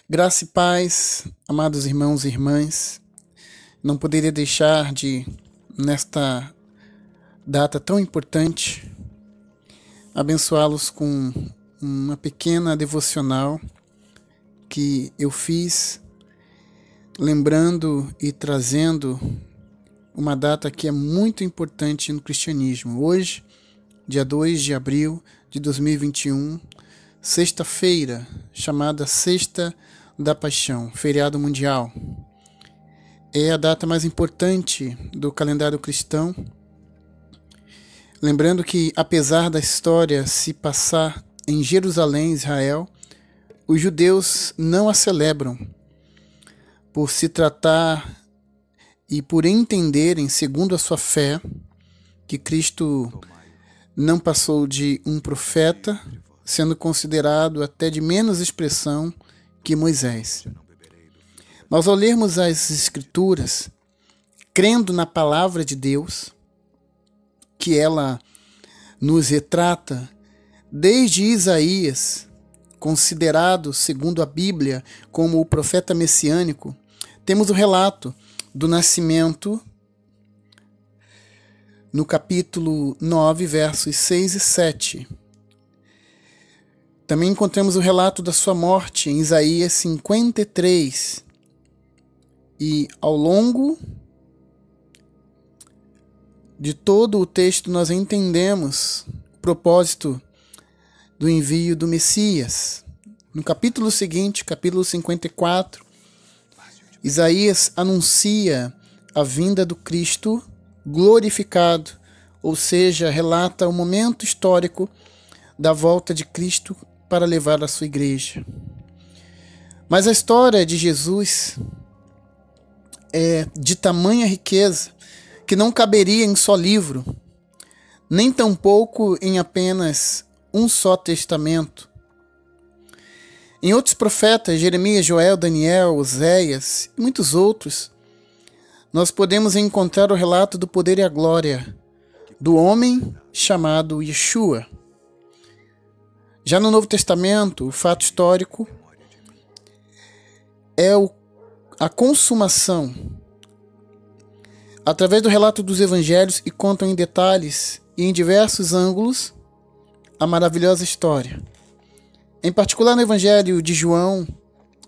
Graça e paz, amados irmãos e irmãs, não poderia deixar de, nesta data tão importante, abençoá-los com uma pequena devocional que eu fiz, lembrando e trazendo uma data que é muito importante no cristianismo. Hoje, dia 2 de abril de 2021, sexta-feira, chamada Sexta da Paixão, feriado mundial. É a data mais importante do calendário cristão. Lembrando que, apesar da história se passar em Jerusalém, Israel, os judeus não a celebram, por se tratar e por entenderem, segundo a sua fé, que Cristo não passou de um profeta, sendo considerado até de menos expressão que Moisés. Mas ao lermos as Escrituras, crendo na palavra de Deus, que ela nos retrata desde Isaías, considerado, segundo a Bíblia, como o profeta messiânico, temos o relato do nascimento no capítulo 9, versos 6 e 7. Também encontramos o relato da sua morte em Isaías 53. E ao longo de todo o texto nós entendemos o propósito do envio do Messias. No capítulo seguinte, capítulo 54, Isaías anuncia a vinda do Cristo glorificado, ou seja, relata o momento histórico da volta de Cristo para levar a sua igreja. Mas a história de Jesus é de tamanha riqueza que não caberia em só livro, nem tampouco em apenas um só testamento. Em outros profetas, Jeremias, Joel, Daniel, Oséias e muitos outros, nós podemos encontrar o relato do poder e a glória do homem chamado Yeshua. Já no Novo Testamento, o fato histórico é a consumação, através do relato dos evangelhos, e contam em detalhes e em diversos ângulos a maravilhosa história. Em particular no Evangelho de João,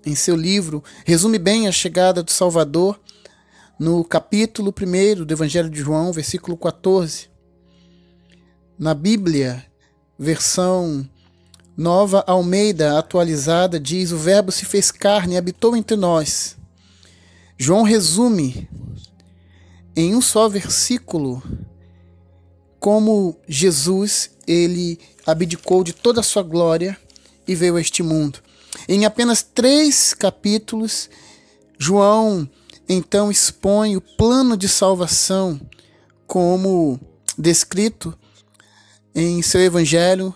em seu livro, resume bem a chegada do Salvador no capítulo 1 do Evangelho de João, versículo 14. Na Bíblia, versão Nova Almeida atualizada, diz: o Verbo se fez carne e habitou entre nós. João resume em um só versículo como Jesus, ele abdicou de toda a sua glória e veio a este mundo. Em apenas 3 capítulos, João então expõe o plano de salvação como descrito em seu evangelho,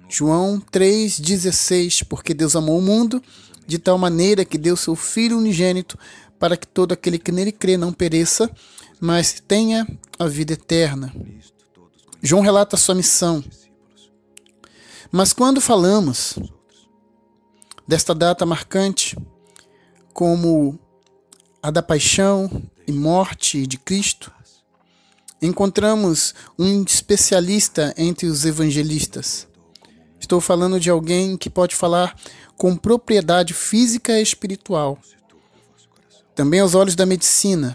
João 3,16, porque Deus amou o mundo de tal maneira que deu seu Filho unigênito para que todo aquele que nele crê não pereça, mas tenha a vida eterna. João relata a sua missão. Mas quando falamos desta data marcante como a da paixão e morte de Cristo, encontramos um especialista entre os evangelistas. Estou falando de alguém que pode falar com propriedade física e espiritual, também aos olhos da medicina.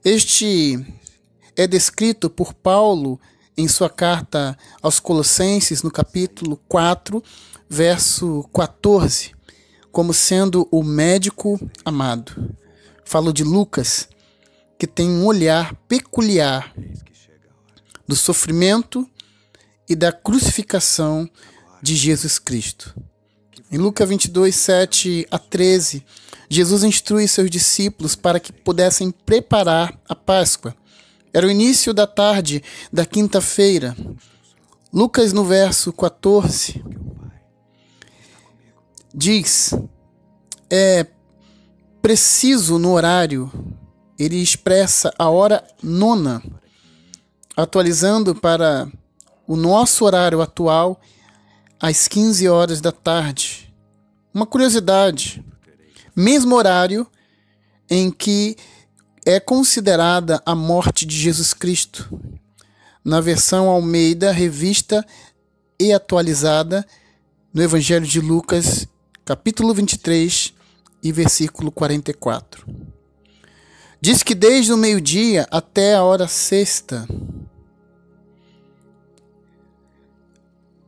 Este é descrito por Paulo em sua carta aos Colossenses, no capítulo 4, verso 14, como sendo o médico amado. Falo de Lucas, que tem um olhar peculiar do sofrimento e da crucificação de Jesus Cristo. Em Lucas 22, 7 a 13, Jesus instrui seus discípulos para que pudessem preparar a Páscoa. Era o início da tarde da quinta-feira. Lucas, no verso 14, diz: é preciso no horário, ele expressa a hora 9, atualizando para o nosso horário atual, às 15 horas da tarde. uma curiosidade, mesmo horário em que é considerada a morte de Jesus Cristo, na versão Almeida, revista e atualizada, no Evangelho de Lucas, capítulo 23 e versículo 44. Diz que desde o meio-dia até a hora sexta,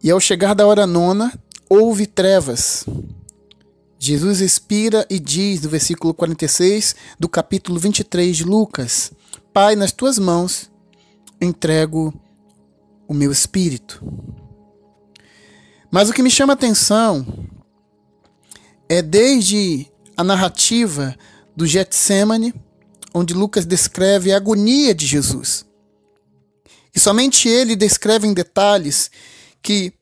e ao chegar da hora nona, houve trevas. Jesus expira e diz, no versículo 46 do capítulo 23 de Lucas: Pai, nas tuas mãos entrego o meu espírito. Mas o que me chama a atenção é desde a narrativa do Getsêmani, onde Lucas descreve a agonia de Jesus. E somente ele descreve em detalhes que,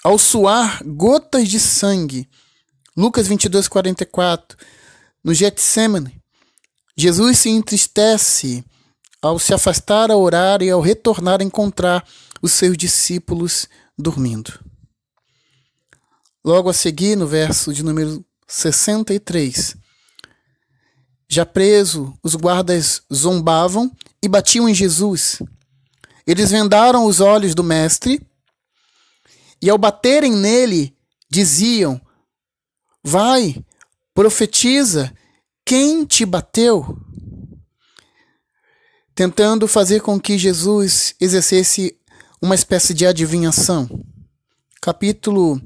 ao suar gotas de sangue, Lucas 22:44, no Getsêmani, Jesus se entristece ao se afastar a orar e ao retornar a encontrar os seus discípulos dormindo. Logo a seguir, no verso de número 63, já preso, os guardas zombavam e batiam em Jesus. Eles vendaram os olhos do mestre e, ao baterem nele, diziam: Vai, profetiza, quem te bateu? Tentando fazer com que Jesus exercesse uma espécie de adivinhação. Capítulo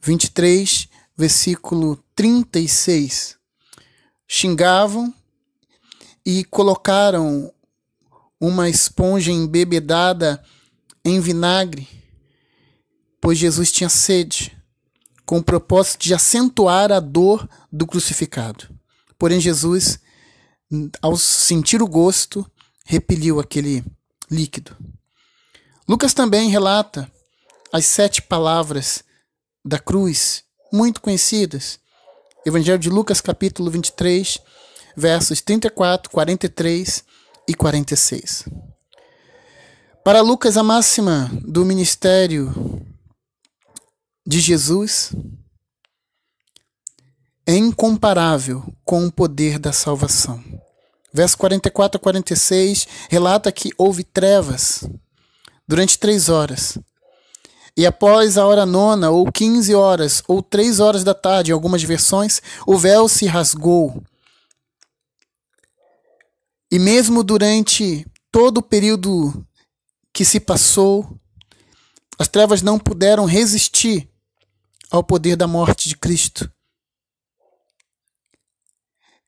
23, versículo 36. Xingavam e colocaram uma esponja embebedada em vinagre, pois Jesus tinha sede, com o propósito de acentuar a dor do crucificado. Porém, Jesus, ao sentir o gosto, repeliu aquele líquido. Lucas também relata as 7 palavras da cruz, muito conhecidas. Evangelho de Lucas, capítulo 23, versos 34, 43 e 46. Para Lucas, a máxima do ministério de Jesus é incomparável com o poder da salvação. Verso 44 a 46 relata que houve trevas durante 3 horas. E após a hora nona, ou 15 horas, ou 3 horas da tarde, em algumas versões, o véu se rasgou. E mesmo durante todo o período que se passou, as trevas não puderam resistir ao poder da morte de Cristo.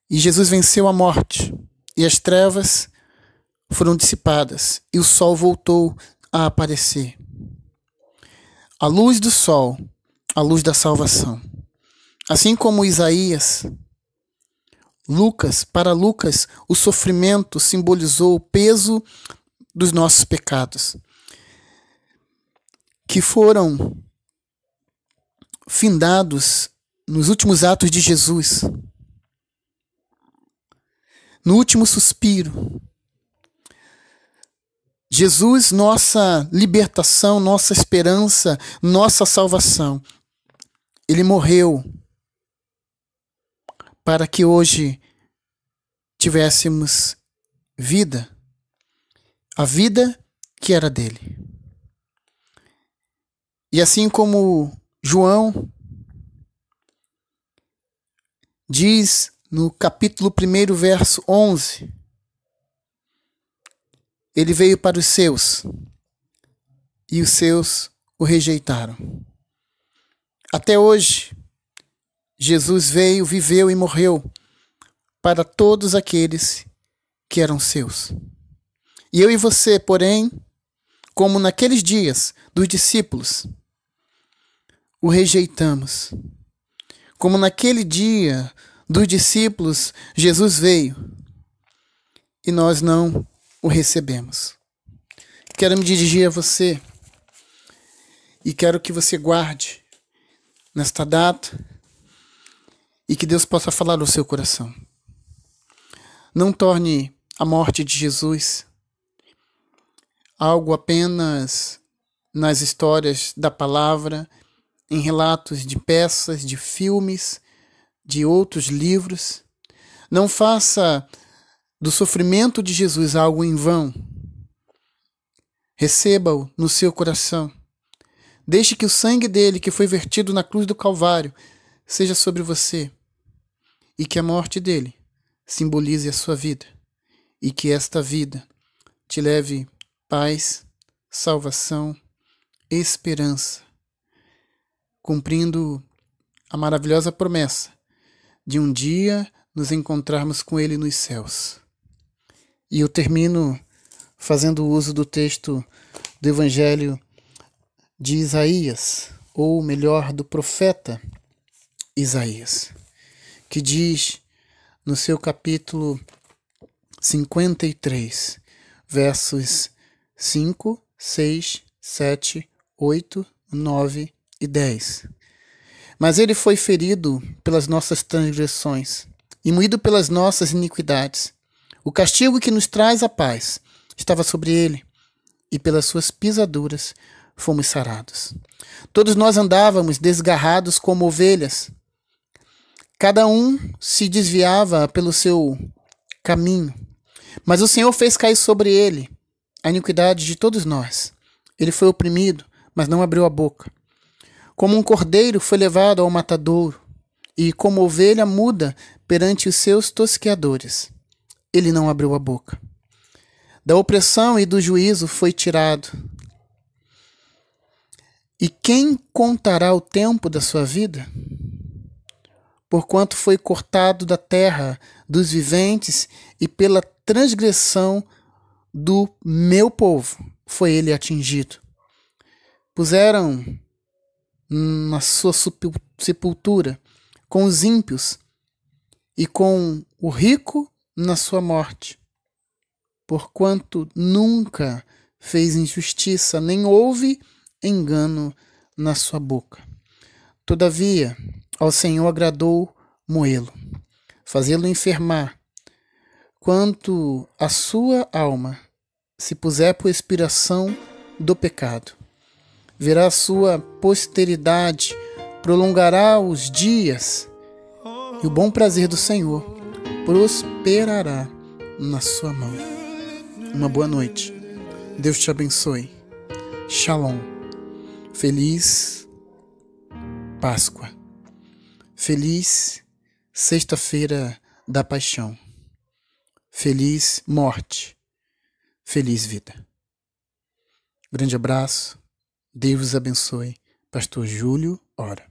E Jesus venceu a morte, e as trevas foram dissipadas, e o sol voltou a aparecer. A luz do sol, a luz da salvação. Assim como Isaías, para Lucas, o sofrimento simbolizou o peso dos nossos pecados, que foram findados nos últimos atos de Jesus, no último suspiro. Jesus, nossa libertação, nossa esperança, nossa salvação. Ele morreu para que hoje tivéssemos vida, a vida que era dele. E assim como João diz no capítulo 1, verso 11, ele veio para os seus, e os seus o rejeitaram. Até hoje, Jesus veio, viveu e morreu para todos aqueles que eram seus. E eu e você, porém, como naqueles dias dos discípulos, o rejeitamos. Como naquele dia dos discípulos, Jesus veio e nós não o recebemos. Quero me dirigir a você e quero que você guarde nesta data e que Deus possa falar no seu coração. Não torne a morte de Jesus algo apenas nas histórias da palavra em relatos de peças, de filmes, de outros livros. Não faça do sofrimento de Jesus algo em vão. Receba-o no seu coração. Deixe que o sangue dele, que foi vertido na cruz do Calvário, seja sobre você. E que a morte dele simbolize a sua vida. E que esta vida te leve paz, salvação, esperança, cumprindo a maravilhosa promessa de um dia nos encontrarmos com ele nos céus. E eu termino fazendo uso do texto do Evangelho de Isaías, ou melhor, do profeta Isaías, que diz no seu capítulo 53, versos 5, 6, 7, 8, 9 e 10. Mas ele foi ferido pelas nossas transgressões e moído pelas nossas iniquidades. O castigo que nos traz a paz estava sobre ele, e pelas suas pisaduras fomos sarados. Todos nós andávamos desgarrados como ovelhas. Cada um se desviava pelo seu caminho. Mas o Senhor fez cair sobre ele a iniquidade de todos nós. Ele foi oprimido, mas não abriu a boca. Como um cordeiro foi levado ao matadouro, e como ovelha muda perante os seus tosqueadores, ele não abriu a boca. Da opressão e do juízo foi tirado. E quem contará o tempo da sua vida? Porquanto foi cortado da terra dos viventes, e pela transgressão do meu povo foi ele atingido. Puseram na sua sepultura com os ímpios e com o rico na sua morte, porquanto nunca fez injustiça, nem houve engano na sua boca. Todavia, ao Senhor agradou moê-lo, fazê-lo enfermar, quanto a sua alma se puser por expiração do pecado. Verá a sua posteridade, prolongará os dias, e o bom prazer do Senhor prosperará na sua mão. Uma boa noite. Deus te abençoe. Shalom. Feliz Páscoa. Feliz Sexta-feira da Paixão. Feliz morte. Feliz vida. Grande abraço. Deus os abençoe. Pastor Júlio Ora.